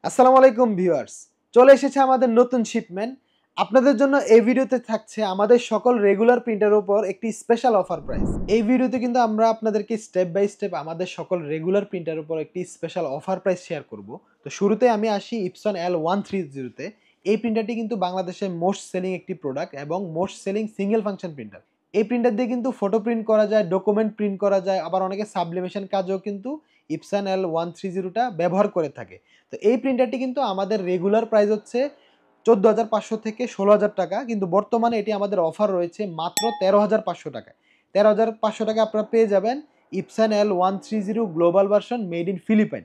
আসসালামু আলাইকুম ভিউয়ার্স, চলে এসেছে আমাদের নতুন শিপমেন্ট। আপনাদের জন্য এই ভিডিওতে থাকছে আমাদের সকল রেগুলার প্রিন্টের উপর একটি স্পেশাল অফার প্রাইস। এই ভিডিওতে কিন্তু আমরা আপনাদেরকে স্টেপ বাই স্টেপ আমাদের সকল রেগুলার প্রিন্টের উপর একটি স্পেশাল অফার প্রাইস শেয়ার করব। তো শুরুতে আমি আসি ইপসন L130-তে। এই প্রিন্টারটি কিন্তু বাংলাদেশের মোস্ট সেলিং একটি প্রোডাক্ট এবং most selling single function printer. এই প্রিন্টার দিয়ে কিন্তু ফটো প্রিন্ট করা যায়, ডকুমেন্ট প্রিন্ট করা যায়, আবার অনেকে সাবলিমেশন কাজেও কিন্তু ইপসন L130টা ব্যবহার করে থাকে। তো এই প্রিন্টারটি কিন্তু আমাদের রেগুলার প্রাইস হচ্ছে 14,500 থেকে 16,000 টাকা, কিন্তু বর্তমানে এটি আমাদের অফার রয়েছে মাত্র 13,500 টাকায়। 13,500 টাকা আপনারা পেয়ে যাবেন Epson L130 global version made in Philippines.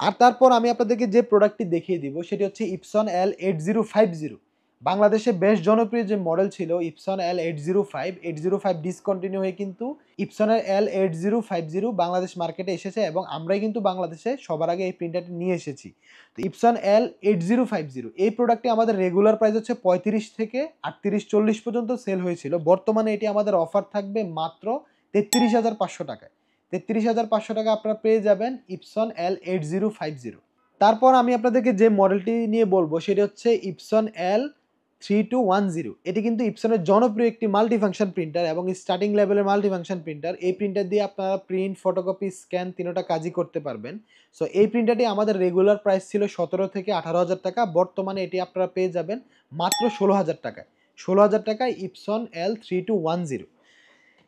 আর তারপর আমি আপনাদেরকে যে প্রোডাক্টটি দেখিয়ে দিব সেটি হচ্ছে ইপসন L8050। বাংলাদেশে বেশ জনপ্রিয় যে মডেল ছিল ইপসন L805 ডিসকন্টিনিউ হয়ে কিন্তু ইপসনের L8050 বাংলাদেশ মার্কেটে এসেছে এবং আমরাই কিন্তু বাংলাদেশে সবার আগে এই প্রিন্টারটি নিয়ে এসেছি। তো ইপসন L8050 এই প্রোডাক্টটি আমাদের রেগুলার প্রাইস হচ্ছে 35 থেকে 38-40 পর্যন্ত সেল হয়েছিল। বর্তমানে এটি আমাদের অফার থাকবে মাত্র 33,500 টাকায়। 33,500 টাকা আপনারা পেয়ে যাবেন ইপসন L8050। তারপর আমি আপনাদেরকে যে মডেলটি নিয়ে বলবো সেটি হচ্ছে ইপসন L3210। এটি কিন্তু ইপসনের জনপ্রিয় একটি মাল্টিফাংশন প্রিন্টার এবং স্টার্টিং লেভেলের মাল্টিফাংশন প্রিন্টার। এই প্রিন্টার দিয়ে আপনারা প্রিন্ট, ফটোকপি, স্ক্যান তিনটা কাজই করতে পারবেন। সো এই প্রিন্টারটি আমাদের রেগুলার প্রাইস ছিল 17 থেকে 18,000 টাকা। বর্তমানে এটি আপনারা পেয়ে যাবেন মাত্র 16,000 টাকায়। 16,000 টাকায় ইপসন L3210।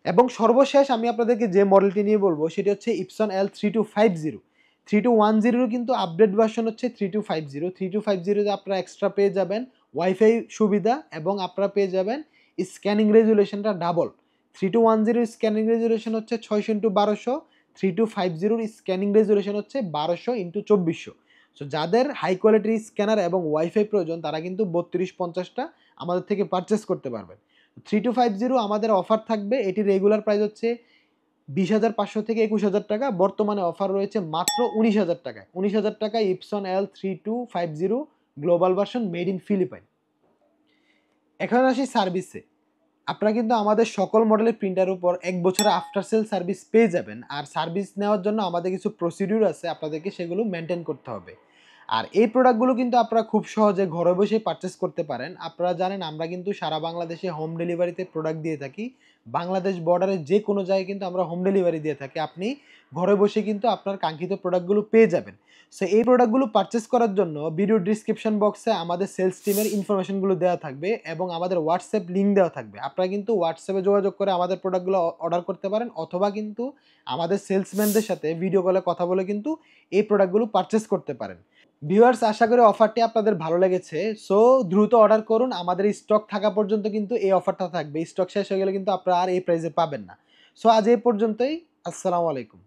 এবং সর্বশেষ আমি আপনাদেরকে যে মডেলটি নিয়ে বলবো সেটি হচ্ছে ইপসন L3250। 3210 কিন্তু আপডেট ভার্সন হচ্ছে 3250। 3250 আপনারা এক্সট্রা পেয়ে যাবেন ওয়াইফাই সুবিধা এবং আপনারা পেয়ে যাবেন স্ক্যানিং রেজুলেশনটা ডাবল। 3210 স্ক্যানিং রেজুলেশন হচ্ছে 600x1200, 3250 স্ক্যানিং রেজুলেশন হচ্ছে 1200x2400। সো যাদের হাই কোয়ালিটির স্ক্যানার এবং ওয়াইফাই প্রয়োজন তারা কিন্তু 3250টা আমাদের থেকে পারচেস করতে পারবেন। 3250 আমাদের অফার থাকবে, এটি রেগুলার প্রাইস হচ্ছে 20,500 থেকে 21,000 টাকা। বর্তমানে অফার রয়েছে মাত্র 19,000 টাকায়। 19,000 টাকায় Epson L3250 global version made in Philippines. এখন আসি সার্ভিসে। আপনারা কিন্তু আমাদের সকল মডেলের প্রিন্টার উপর 1 বছরের আফটার সেল সার্ভিস পেয়ে যাবেন। আর সার্ভিস নেওয়ার জন্য আমাদের কিছু প্রসিডিউর আছে, আপনাদেরকে সেগুলো মেনটেন করতে হবে। আর এই প্রোডাক্টগুলো কিন্তু আপনারা খুব সহজে ঘরে বসে পারচেস করতে পারেন। আপনারা জানেন আমরা কিন্তু সারা বাংলাদেশে হোম ডেলিভারিতে প্রোডাক্ট দিয়ে থাকি। বাংলাদেশ বর্ডারে যে কোনো জায়গায় কিন্তু আমরা হোম ডেলিভারি দিয়ে থাকি। আপনি ঘরে বসে কিন্তু আপনার কাঙ্ক্ষিত প্রোডাক্টগুলো পেয়ে যাবেন। সো এই প্রোডাক্টগুলো পারচেস করার জন্য ভিডিও ডিসক্রিপশন বক্সে আমাদের সেলস টিমের ইনফরমেশনগুলো দেওয়া থাকবে এবং আমাদের হোয়াটসঅ্যাপ লিঙ্ক দেওয়া থাকবে। আপনারা কিন্তু হোয়াটসঅ্যাপে যোগাযোগ করে আমাদের প্রোডাক্টগুলো অর্ডার করতে পারেন অথবা কিন্তু আমাদের সেলসম্যানদের সাথে ভিডিও কলে কথা বলে কিন্তু এই প্রোডাক্টগুলো পারচেস করতে পারেন। ভিউয়ার্স, আশা করি অফারটি আপনাদের ভালো লেগেছে। সো দ্রুত অর্ডার করুন, আমাদের স্টক থাকা পর্যন্ত কিন্তু এই অফারটা থাকবে। স্টক শেষ হয়ে গেলে কিন্তু আপনারা আর এই প্রাইসে পাবেন না। সো আজ এই পর্যন্তই। আসসালামু আলাইকুম।